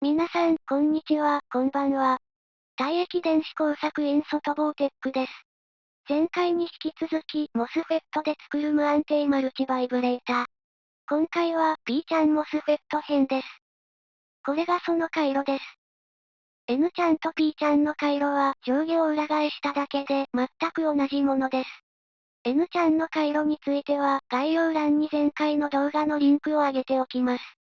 皆さん、こんにちは、こんばんは。体液電子工作員外房テックです。前回に引き続き、モスフェットで作る無安定マルチバイブレータ。今回は、P ちゃんモスフェット編です。これがその回路です。N ちゃんと P ちゃんの回路は、上下を裏返しただけで、全く同じものです。N ちゃんの回路については、概要欄に前回の動画のリンクを上げておきます。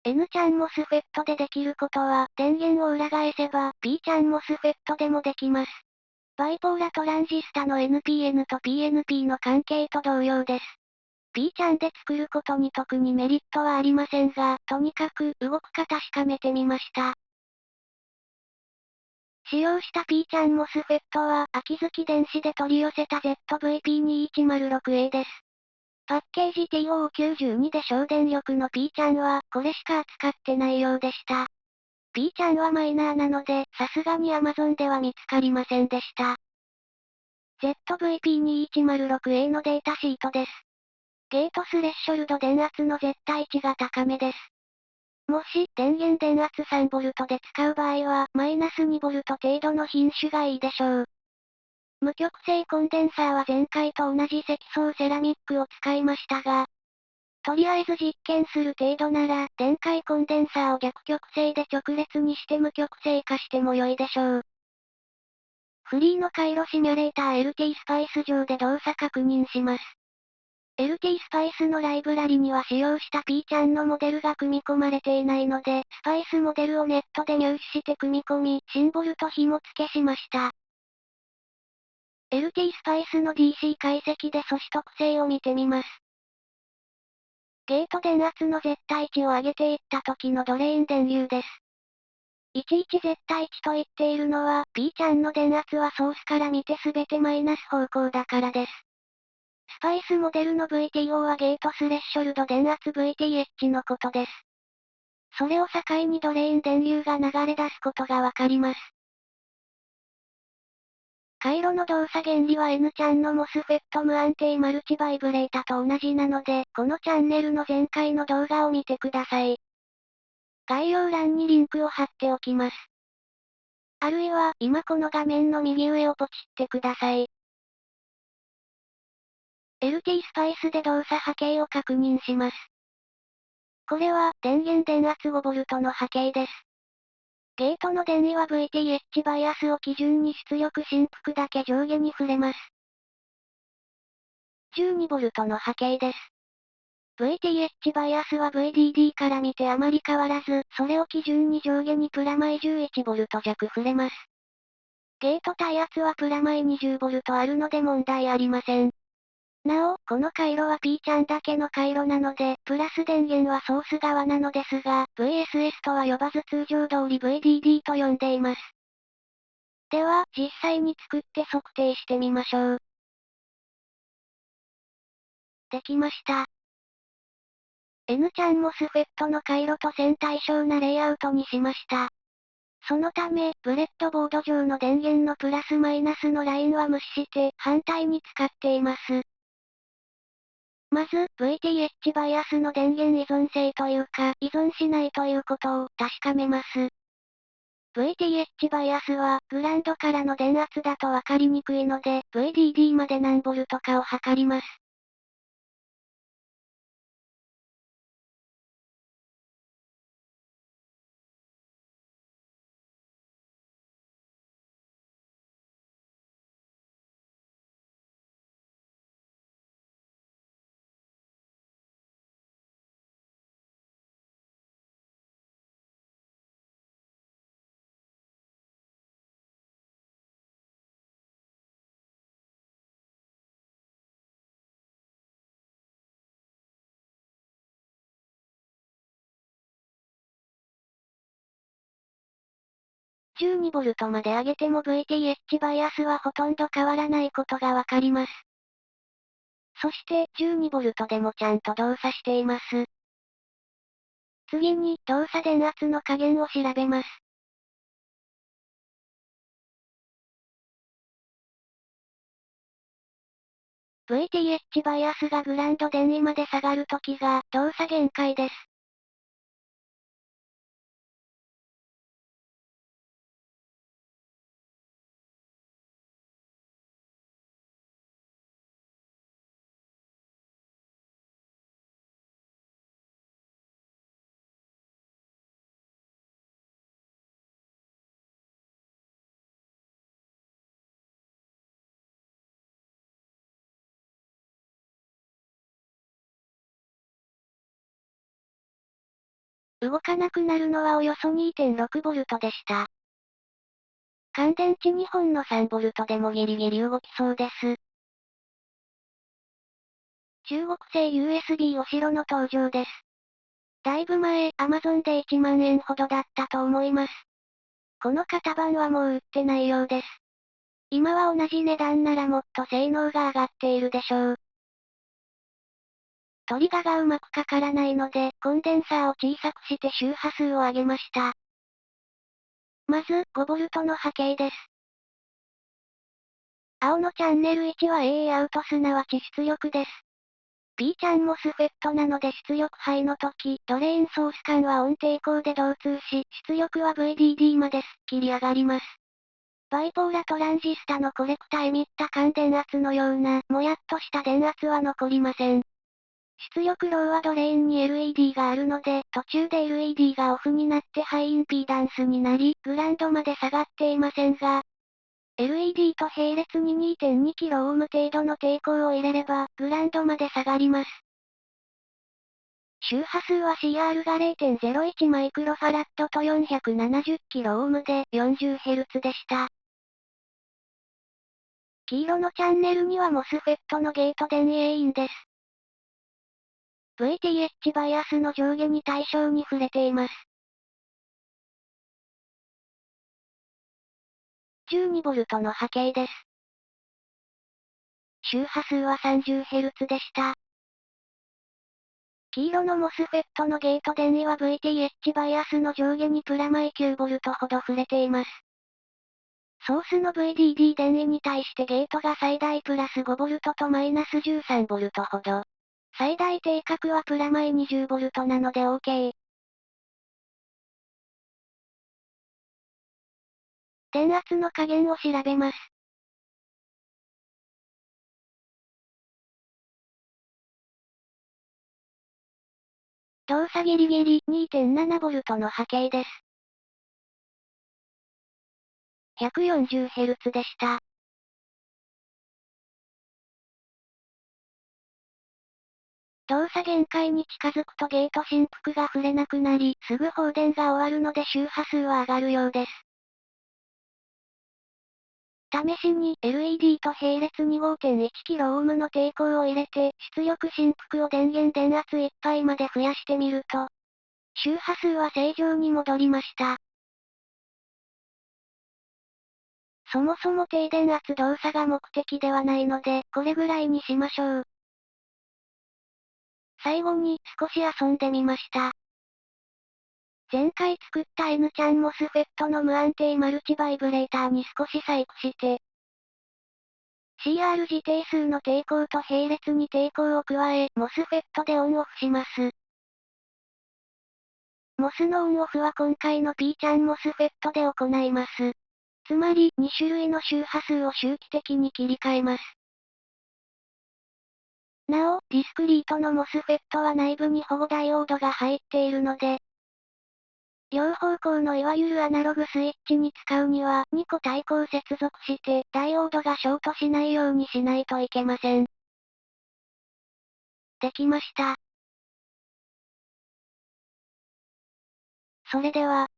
N ちゃんモスフェットでできることは、電源を裏返せば、P ちゃんモスフェットでもできます。バイポーラトランジスタの NPN と PNP の関係と同様です。P ちゃんで作ることに特にメリットはありませんが、とにかく動くか確かめてみました。使用した P ちゃんモスフェットは、秋月電子で取り寄せた ZVP2106A です。パッケージ TO92 で省電力の P ちゃんは、これしか扱ってないようでした。P ちゃんはマイナーなので、さすがに Amazon では見つかりませんでした。ZVP2106A のデータシートです。ゲートスレッショルド電圧の絶対値が高めです。もし、電源電圧 3V で使う場合は、マイナス 2V 程度の品種がいいでしょう。無極性コンデンサーは前回と同じ積層セラミックを使いましたが、とりあえず実験する程度なら、電解コンデンサーを逆極性で直列にして無極性化しても良いでしょう。フリーの回路シミュレーター LT スパイス上で動作確認します。LT スパイスのライブラリには使用した P ちゃんのモデルが組み込まれていないので、スパイスモデルをネットで入手して組み込み、シンボルと紐付けしました。LT スパイスの DC 解析で素子特性を見てみます。ゲート電圧の絶対値を上げていった時のドレイン電流です。11絶対値と言っているのは、P ちゃんの電圧はソースから見てすべてマイナス方向だからです。スパイスモデルの VTO はゲートスレッショルド電圧 VTH のことです。それを境にドレイン電流が流れ出すことがわかります。回路の動作原理は N ちゃんのモスフェット無安定マルチバイブレータと同じなので、このチャンネルの前回の動画を見てください。概要欄にリンクを貼っておきます。あるいは、今この画面の右上をポチってください。LT スパイスで動作波形を確認します。これは、電源電圧 5V の波形です。ゲートの電位は VTH バイアスを基準に出力振幅だけ上下に触れます。12V の波形です。VTH バイアスは VDD から見てあまり変わらず、それを基準に上下にプラマイ 11V 弱触れます。ゲート耐圧はプラマイ 20V あるので問題ありません。なお、この回路は P ちゃんだけの回路なので、プラス電源はソース側なのですが、VSS とは呼ばず通常通り VDD と呼んでいます。では、実際に作って測定してみましょう。できました。N ちゃんモスフェットの回路と線対称なレイアウトにしました。そのため、ブレッドボード上の電源のプラスマイナスのラインは無視して、反対に使っています。まず、VTH バイアスの電源依存性というか、依存しないということを確かめます。VTH バイアスは、グランドからの電圧だとわかりにくいので、VDD まで何ボルトかを測ります。12ボルトまで上げても VTH バイアスはほとんど変わらないことがわかります。そして12ボルトでもちゃんと動作しています。次に、動作電圧の加減を調べます。VTH バイアスがグランド電位まで下がるときが、動作限界です。動かなくなるのはおよそ 2.6V でした。乾電池2本の 3V でもギリギリ動きそうです。中国製 USB お城の登場です。だいぶ前、Amazon で1万円ほどだったと思います。この型番はもう売ってないようです。今は同じ値段ならもっと性能が上がっているでしょう。トリガがうまくかからないので、コンデンサーを小さくして周波数を上げました。まず、5V の波形です。青のチャンネル1は AA アウトすなわち出力です。P チャンモスフェットなので出力ハイの時、ドレーンソース間は音抵抗で導通し、出力は VDD まですっきり上がります。バイポーラトランジスタのコレクタエミッタ間電圧のような、もやっとした電圧は残りません。出力ローはドレーンに LED があるので、途中で LED がオフになってハイインピーダンスになり、グランドまで下がっていませんが、LED と並列に 2.2kΩ 程度の抵抗を入れれば、グランドまで下がります。周波数は CR が 0.01マイクロファラッドと 470kΩ で 40Hz でした。黄色のチャンネルには MOSFET のゲート電影インです。VTH バイアスの上下に対称に触れています。12V の波形です。周波数は 30Hz でした。黄色の MOSFET のゲート電位は VTH バイアスの上下にプラマイ 9V ほど触れています。ソースの VDD 電位に対してゲートが最大プラス 5V とマイナス 13V ほど。最大定格はプラマイ 20V なので OK。電圧の加減を調べます。動作ギリギリ 2.7V の波形です。140Hz でした。動作限界に近づくとゲート振幅が触れなくなり、すぐ放電が終わるので周波数は上がるようです。試しに LED と並列に 5.1kΩ の抵抗を入れて、出力振幅を電源電圧いっぱいまで増やしてみると、周波数は正常に戻りました。そもそも低電圧動作が目的ではないので、これぐらいにしましょう。最後に少し遊んでみました。前回作った N チャンモスフェットの無安定マルチバイブレーターに少し細工して、CR 自定数の抵抗と並列に抵抗を加え、モスフェットでオンオフします。モスのオンオフは今回の P チャンモスフェットで行います。つまり、2種類の周波数を周期的に切り替えます。なお、ディスクリートのモスフェットは内部に保護ダイオードが入っているので、両方向のいわゆるアナログスイッチに使うには2個対抗接続して、ダイオードがショートしないようにしないといけません。できました。それでは、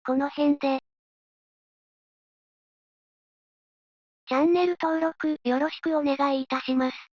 この辺で。チャンネル登録よろしくお願いいたします。